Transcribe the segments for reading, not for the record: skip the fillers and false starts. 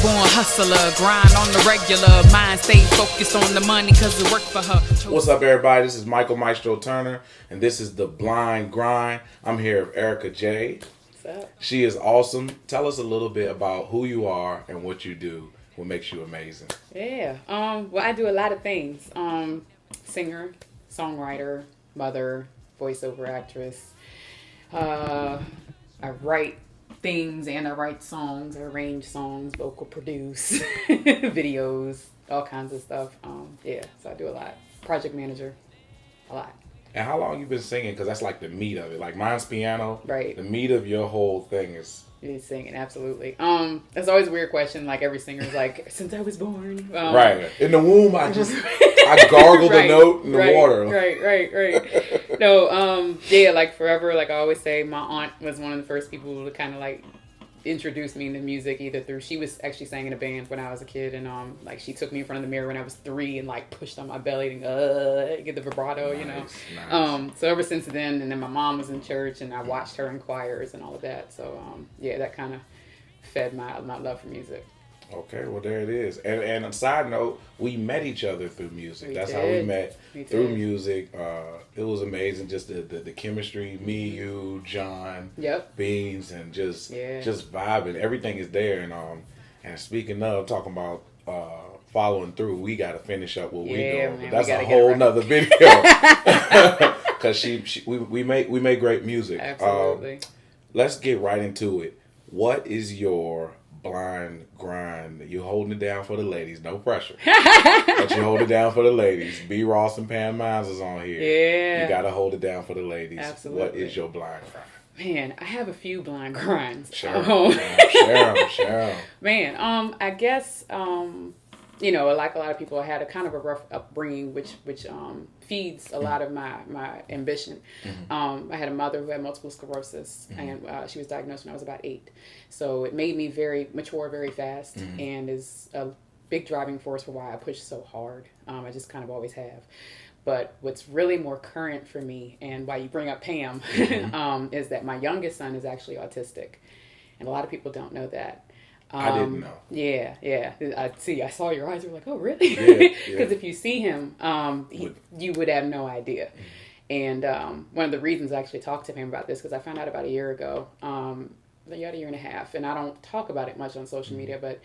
born hustler, grind on the regular. Mind stay focused on the money cause it worked for her. What's up, everybody? This is Michael Maestro Turner, and this is The Blind Grind. I'm here with Erikka J. What's up? She is awesome. Tell us a little bit about who you are and what you do. What makes you amazing? Yeah. Well, I do a lot of things. Singer, songwriter, mother, voiceover actress. I write things and I write songs. I arrange songs, vocal produce, videos, all kinds of stuff. So I do a lot. Project manager, a lot. And how long you been singing? Because that's like the meat of it. Like mine's piano. Right. The meat of your whole thing is... Singing, absolutely. That's always a weird question. Like every singer's like, since I was born. Right. In the womb, I gargle the note in the water. Right. No, like forever, like I always say, my aunt was one of the first people to kind of like introduce me into music, either through, she was actually sang in a band when I was a kid, and like she took me in front of the mirror when I was 3 and like pushed on my belly and get the vibrato, Nice. So ever since then, and then my mom was in church and I watched her in choirs and all of that, so that kind of fed my love for music. Okay, well there it is. And a side note, we met each other through music. That's how we met, through music. It was amazing, just the chemistry, me, you, John, Beans, and just vibing. Everything is there. And speaking of talking about following through, we got to finish up what we doing. But that's a whole nother video. Because we make great music. Absolutely. Let's get right into it. What is your blind grind? You holding it down for the ladies, no pressure. But you hold it down for the ladies. B. Ross and Pam Miles is on here. Yeah. You gotta hold it down for the ladies. Absolutely. What is your blind grind? Man, I have a few blind grinds. Share them. Man, I guess like a lot of people, I had a kind of a rough upbringing, which feeds a lot of my ambition. Mm-hmm. I had a mother who had multiple sclerosis, and she was diagnosed when I was about 8. So it made me very mature very fast, and is a big driving force for why I push so hard. I just kind of always have. But what's really more current for me, and why you bring up Pam, is that my youngest son is actually autistic. And a lot of people don't know that. I didn't know. Yeah. I saw your eyes. You were like, oh, really? Because if you see him, you would have no idea. And one of the reasons I actually talked to him about this, because I found out about a year ago, about a year and a half, and I don't talk about it much on social media, but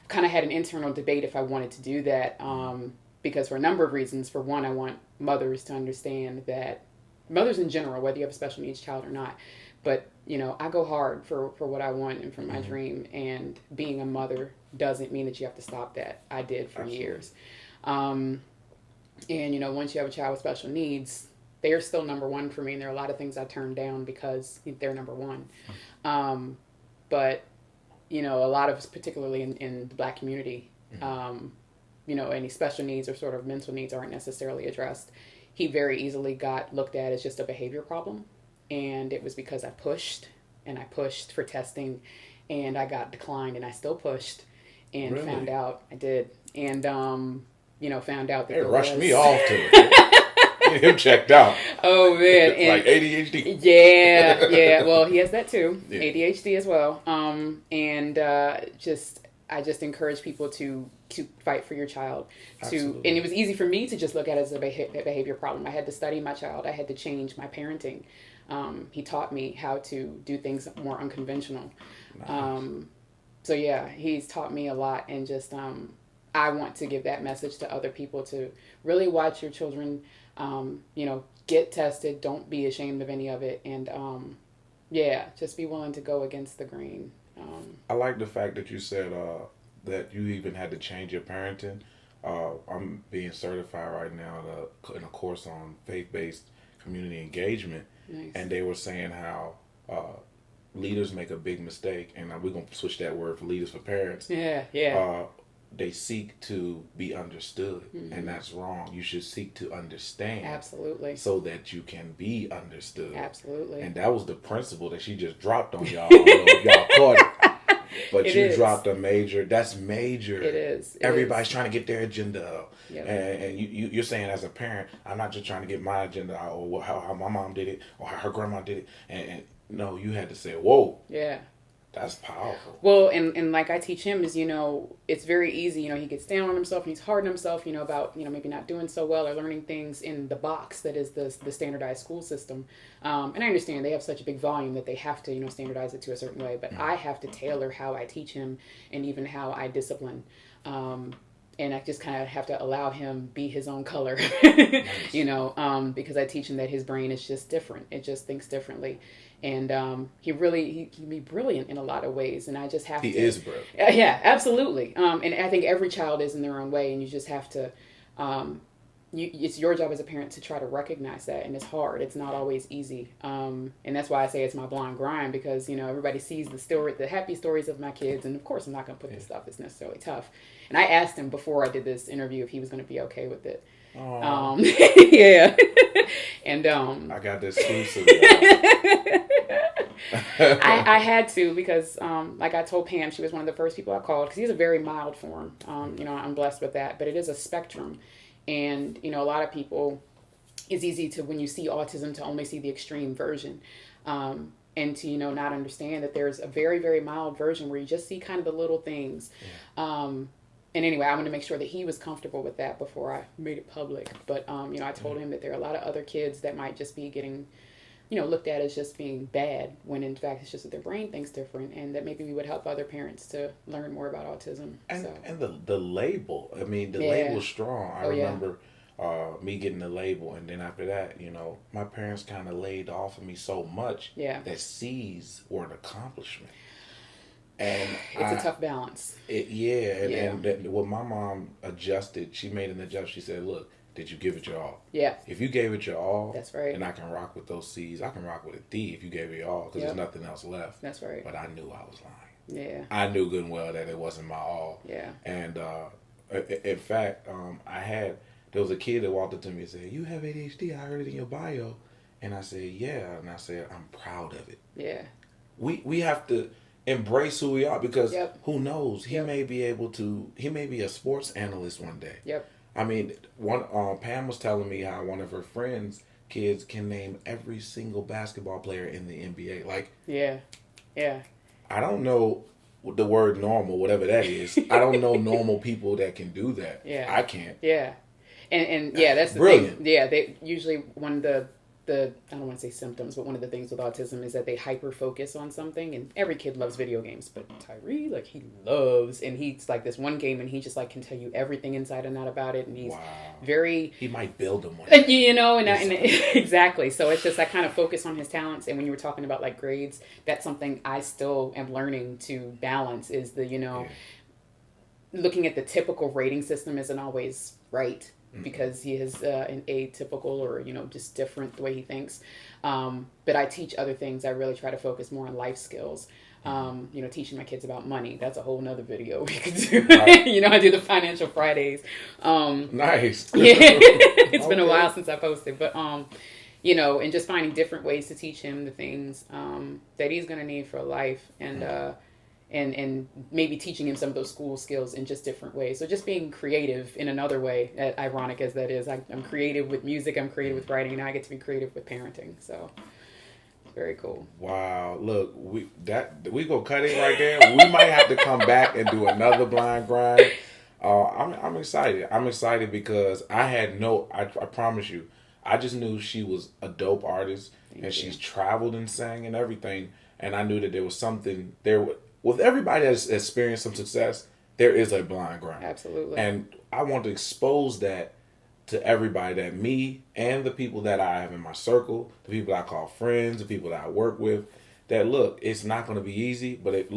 I kind of had an internal debate if I wanted to do that, because for a number of reasons. For one, I want mothers to understand that, mothers in general, whether you have a special needs child or not, but I go hard for what I want and for my dream, and being a mother doesn't mean that you have to stop that. I did for years. And once you have a child with special needs, they are still number one for me, and there are a lot of things I turned down because they're number one. But a lot of, particularly in the Black community, any special needs or sort of mental needs aren't necessarily addressed. He very easily got looked at as just a behavior problem. And it was because I pushed for testing, and I got declined, and I still pushed, and found out I did. And, found out that they rushed me off to it. Get him checked out. Oh, man. And, like ADHD. Yeah. Well, he has that too. Yeah. ADHD as well. I just encourage people to fight for your child. And it was easy for me to just look at it as a behavior problem. I had to study my child. I had to change my parenting. He taught me how to do things more unconventional. Nice. He's taught me a lot, and just I want to give that message to other people to really watch your children, get tested. Don't be ashamed of any of it, and just be willing to go against the grain. I like the fact that you said that you even had to change your parenting. I'm being certified right now in a course on faith-based community engagement. Nice. And they were saying how leaders make a big mistake, and we're going to switch that word for leaders for parents. They seek to be understood, and that's wrong. You should seek to understand. Absolutely. So that you can be understood. Absolutely. And that was the principle that she just dropped on y'all. I don't know if y'all caught it. But you dropped a major. That's major. It is. Everybody's trying to get their agenda up. Yep. And you're saying as a parent, I'm not just trying to get my agenda out, or how my mom did it, or how her grandma did it. And no, you had to say, whoa. Yeah. That's powerful. Well, and like I teach him is, it's very easy. He gets down on himself and he's hard on himself, about, maybe not doing so well or learning things in the box that is the standardized school system. And I understand they have such a big volume that they have to, standardize it to a certain way. But I have to tailor how I teach him and even how I discipline. And I just kind of have to allow him be his own color, because I teach him that his brain is just different. It just thinks differently. And he can be brilliant in a lot of ways. And I just have to. He is brilliant. Yeah, absolutely. And I think every child is in their own way. And you just have to, it's your job as a parent to try to recognize that. And it's hard. It's not always easy. And that's why I say it's my blind grind, because, everybody sees the happy stories of my kids. And of course, I'm not going to put the stuff that's necessarily tough. And I asked him before I did this interview if he was going to be okay with it. Yeah. And I got this exclusive. I had to, because like I told Pam, she was one of the first people I called, because he's a very mild form. I'm blessed with that, but it is a spectrum. And, a lot of people, it's easy to, when you see autism, to only see the extreme version. And to, not understand that there's a very, very mild version where you just see kind of the little things. Yeah. And anyway, I wanted to make sure that he was comfortable with that before I made it public. But, I told him that there are a lot of other kids that might just be getting, looked at as just being bad, when in fact it's just that their brain thinks different, and that maybe we would help other parents to learn more about autism. And the label, label's strong. I remember me getting the label, and then after that, my parents kind of laid off of me so much that C's were an accomplishment. And it's a tough balance. And when my mom adjusted, she made an adjustment. She said, "Look, did you give it your all? Yeah. If you gave it your all, that's right. And I can rock with those C's. I can rock with a D if you gave it your all, because there's nothing else left. That's right. But I knew I was lying. Yeah. I knew good and well that it wasn't my all. Yeah. And in fact, there was a kid that walked up to me and said, "You have ADHD. I heard it in your bio." And I said, "Yeah." And I said, "I'm proud of it." Yeah. We have to embrace who we are, because who knows? He may be a sports analyst one day. Yep. I mean, Pam was telling me how one of her friends' kids can name every single basketball player in the NBA. Like, yeah. I don't know the word normal, whatever that is. I don't know normal people that can do that. Yeah. I can't. Yeah. And that's the brilliant thing. Yeah, they usually, one of the I don't want to say symptoms, but one of the things with autism is that they hyper focus on something. And every kid loves video games, but Tyree, he loves, and he's like this one game, and he just can tell you everything inside and out about it. And he's very, he might build them one. And exactly. So it's just, I kind of focus on his talents. And when you were talking about grades, that's something I still am learning to balance, is the, looking at the typical rating system isn't always right. Because he is an atypical, or just different the way he thinks, but I teach other things. I really try to focus more on life skills. Teaching my kids about money. That's a whole nother video we could do. Right. I do the Financial Fridays. Nice. Yeah, it's been a while since I posted, but and just finding different ways to teach him the things that he's going to need for life, and maybe teaching him some of those school skills in just different ways. So just being creative in another way, ironic as that is. I'm creative with music, I'm creative with writing, and now I get to be creative with parenting. So it's very cool. Wow. Look, we go cut it right there. We might have to come back and do another blind grind. I'm excited. I'm excited because I promise you, I just knew she was a dope artist. Thank you. She's traveled and sang and everything. And I knew that there was something there. With everybody that's experienced some success, there is a blind grind. Absolutely. And I want to expose that to everybody, that me and the people that I have in my circle, the people I call friends, the people that I work with, that look, it's not going to be easy, but if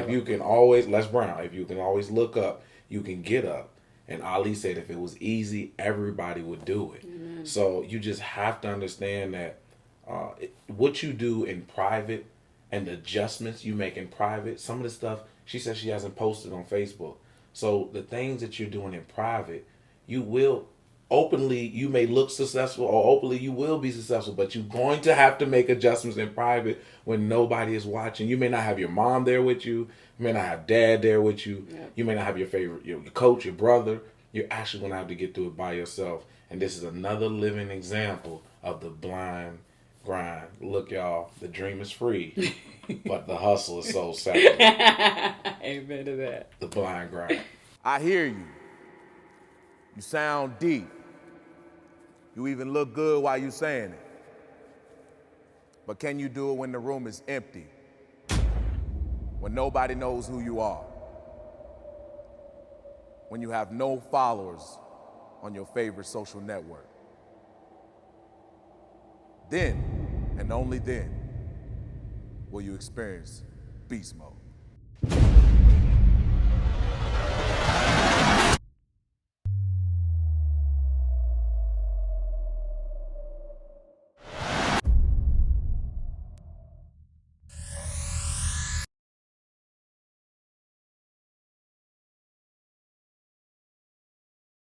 you can always, Les Brown, if you can always look up, you can get up. And Ali said if it was easy, everybody would do it. Mm-hmm. So you just have to understand that what you do in private and the adjustments you make in private, some of the stuff she says she hasn't posted on Facebook. So the things that you're doing in private, you will openly, you may look successful, or openly you will be successful, but you're going to have to make adjustments in private when nobody is watching. You may not have your mom there with you. You may not have dad there with you. Yeah. You may not have your favorite, your coach, your brother. You're actually going to have to get through it by yourself. And this is another living example of the blind grind. Look, y'all, the dream is free, but the hustle is so separate. Amen to that. The blind grind. I hear you. You sound deep. You even look good while you saying it. But can you do it when the room is empty? When nobody knows who you are? When you have no followers on your favorite social network? Then, and only then, will you experience beast mode.